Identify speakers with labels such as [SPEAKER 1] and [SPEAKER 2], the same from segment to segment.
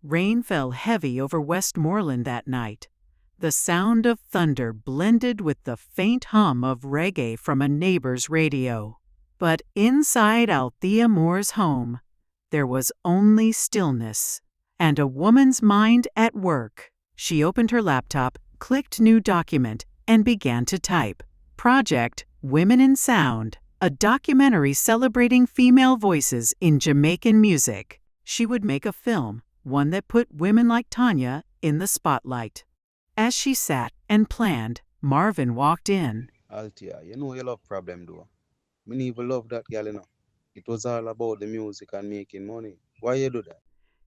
[SPEAKER 1] Rain fell heavy over Westmoreland that night. The sound of thunder blended with the faint hum of reggae from a neighbor's radio. But inside Althea Moore's home, there was only stillness and a woman's mind at work. She opened her laptop, clicked New Document, and began to type. Project Women in Sound, a documentary celebrating female voices in Jamaican music. She would make a film, one that put women like Tanya in the spotlight. As she sat and planned, Marvin walked in.
[SPEAKER 2] Althea, you know you love problem though. Me even love that girl, you know. It was all about the music and making money. Why you do that?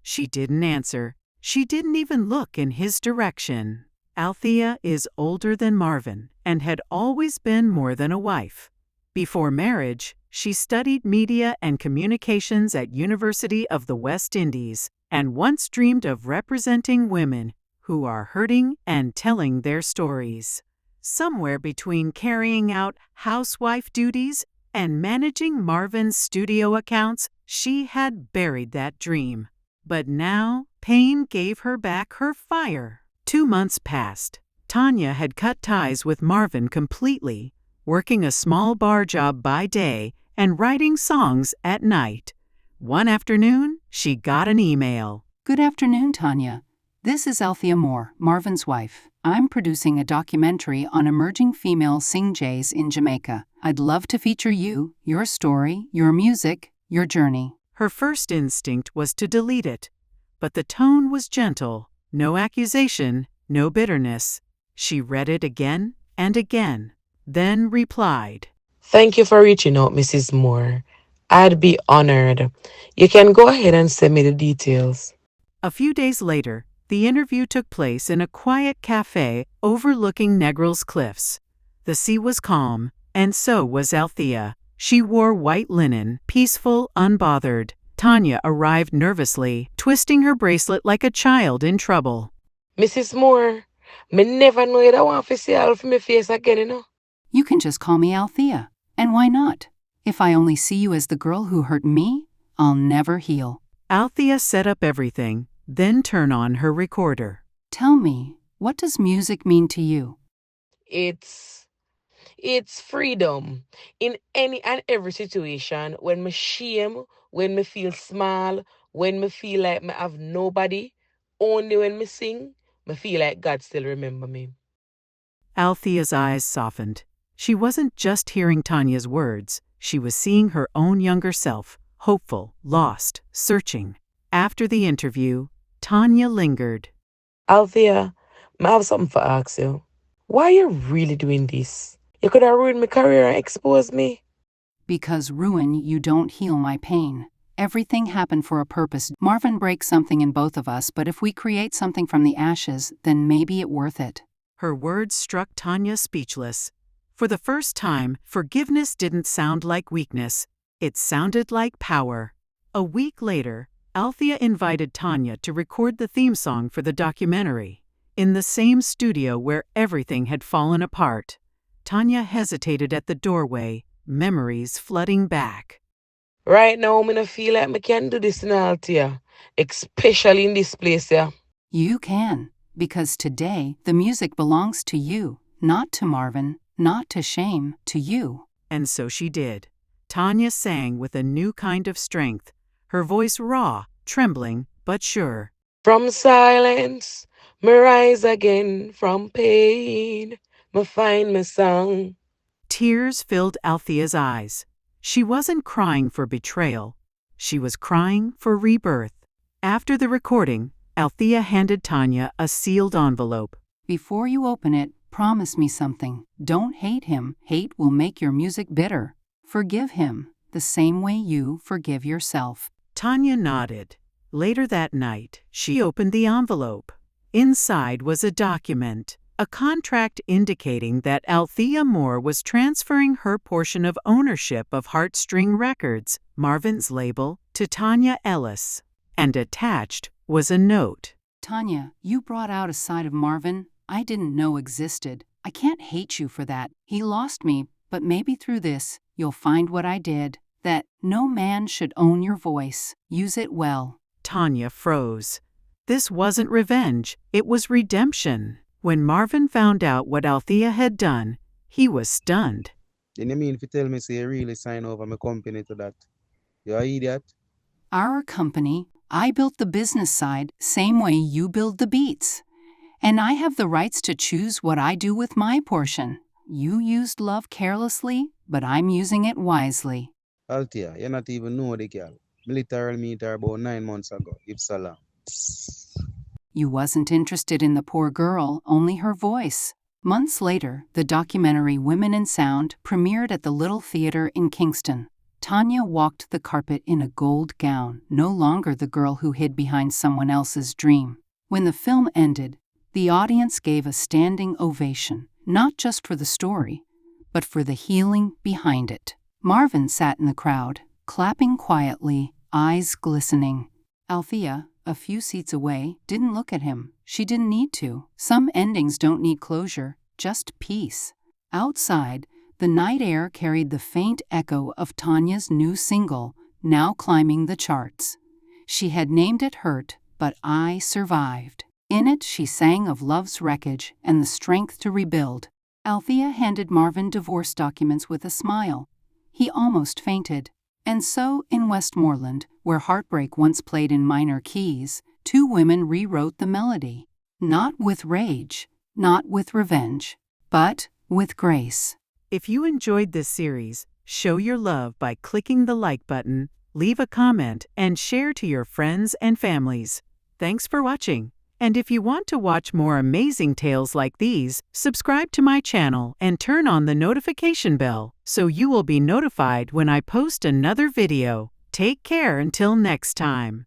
[SPEAKER 1] She didn't answer. She didn't even look in his direction. Althea is older than Marvin and had always been more than a wife. Before marriage, she studied media and communications at University of the West Indies and once dreamed of representing women who are hurting and telling their stories. Somewhere between carrying out housewife duties and managing Marvin's studio accounts, she had buried that dream. But now, pain gave her back her fire. 2 months passed. Tanya had cut ties with Marvin completely, working a small bar job by day and writing songs at night. One afternoon, she got an email.
[SPEAKER 3] Good afternoon, Tanya. This is Althea Moore, Marvin's wife. I'm producing a documentary on emerging female sing-jays in Jamaica. I'd love to feature you, your story, your music, your journey.
[SPEAKER 1] Her first instinct was to delete it, but the tone was gentle. No accusation, no bitterness. She read it again and again, then replied.
[SPEAKER 4] Thank you for reaching out, Mrs. Moore. I'd be honored. You can go ahead and send me the details.
[SPEAKER 1] A few days later, the interview took place in a quiet cafe overlooking Negril's cliffs. The sea was calm, and so was Althea. She wore white linen, peaceful, unbothered. Tanya arrived nervously, twisting her bracelet like a child in trouble.
[SPEAKER 4] Mrs. Moore, me never know you don't want to see all of my face again, you know.
[SPEAKER 3] You can just call me Althea. And why not? If I only see you as the girl who hurt me, I'll never heal.
[SPEAKER 1] Althea set up everything, then turned on her recorder.
[SPEAKER 3] Tell me, what does music mean to you?
[SPEAKER 4] It's freedom. In any and every situation, when me shame, when me feel small, when me feel like me have nobody, only when me sing, me feel like God still remember me.
[SPEAKER 1] Althea's eyes softened. She wasn't just hearing Tanya's words. She was seeing her own younger self, hopeful, lost, searching. After the interview, Tanya lingered.
[SPEAKER 4] Althea, I have something to ask you. Why are you really doing this? You could have ruined my career and exposed me.
[SPEAKER 3] Because ruin, you don't heal my pain. Everything happened for a purpose. Marvin breaks something in both of us, but if we create something from the ashes, then maybe it's worth it.
[SPEAKER 1] Her words struck Tanya speechless. For the first time, forgiveness didn't sound like weakness. It sounded like power. A week later, Althea invited Tanya to record the theme song for the documentary. In the same studio where everything had fallen apart, Tanya hesitated at the doorway, memories flooding back.
[SPEAKER 4] Right now, I don't feel like I can do this in Althea, especially in this place here.
[SPEAKER 3] You can, because today the music belongs to you, not to Marvin, not to shame, to you.
[SPEAKER 1] And so she did. Tanya sang with a new kind of strength, her voice raw, trembling, but sure.
[SPEAKER 4] From silence, me rise again. From pain, me find my song.
[SPEAKER 1] Tears filled Althea's eyes. She wasn't crying for betrayal. She was crying for rebirth. After the recording, Althea handed Tanya a sealed envelope.
[SPEAKER 3] Before you open it, promise me something. Don't hate him. Hate will make your music bitter. Forgive him, the same way you forgive yourself.
[SPEAKER 1] Tanya nodded. Later that night, she opened the envelope. Inside was a document, a contract indicating that Althea Moore was transferring her portion of ownership of Heartstring Records, Marvin's label, to Tanya Ellis. And attached was a note.
[SPEAKER 3] Tanya, you brought out a side of Marvin I didn't know existed. I can't hate you for that. He lost me, but maybe through this, you'll find what I did. That no man should own your voice. Use it well.
[SPEAKER 1] Tanya froze. This wasn't revenge, it was redemption. When Marvin found out what Althea had done, he was stunned.
[SPEAKER 2] Then you mean if you tell me say you really sign over my company to that? You an idiot?
[SPEAKER 3] Our company, I built the business side same way you build the beats. And I have the rights to choose what I do with my portion. You used love carelessly, but I'm using it wisely.
[SPEAKER 2] Althea, you not even know the girl. Me literally meet her about 9 months ago, if so long.
[SPEAKER 3] You wasn't interested in the poor girl, only her voice. Months later, the documentary Women in Sound premiered at the Little Theater in Kingston. Tanya walked the carpet in a gold gown, no longer the girl who hid behind someone else's dream. When the film ended, the audience gave a standing ovation, not just for the story, but for the healing behind it. Marvin sat in the crowd, clapping quietly, eyes glistening. Althea, a few seats away, didn't look at him. She didn't need to. Some endings don't need closure, just peace. Outside, the night air carried the faint echo of Tanya's new single, now climbing the charts. She had named it Hurt, but I Survived. In it, she sang of love's wreckage and the strength to rebuild. Althea handed Marvin divorce documents with a smile. He almost fainted. And so, in Westmoreland, where heartbreak once played in minor keys, two women rewrote the melody. Not with rage, not with revenge, but with grace.
[SPEAKER 1] If you enjoyed this series, show your love by clicking the like button, leave a comment, and share to your friends and families. Thanks for watching. And if you want to watch more amazing tales like these, subscribe to my channel and turn on the notification bell so you will be notified when I post another video. Take care until next time.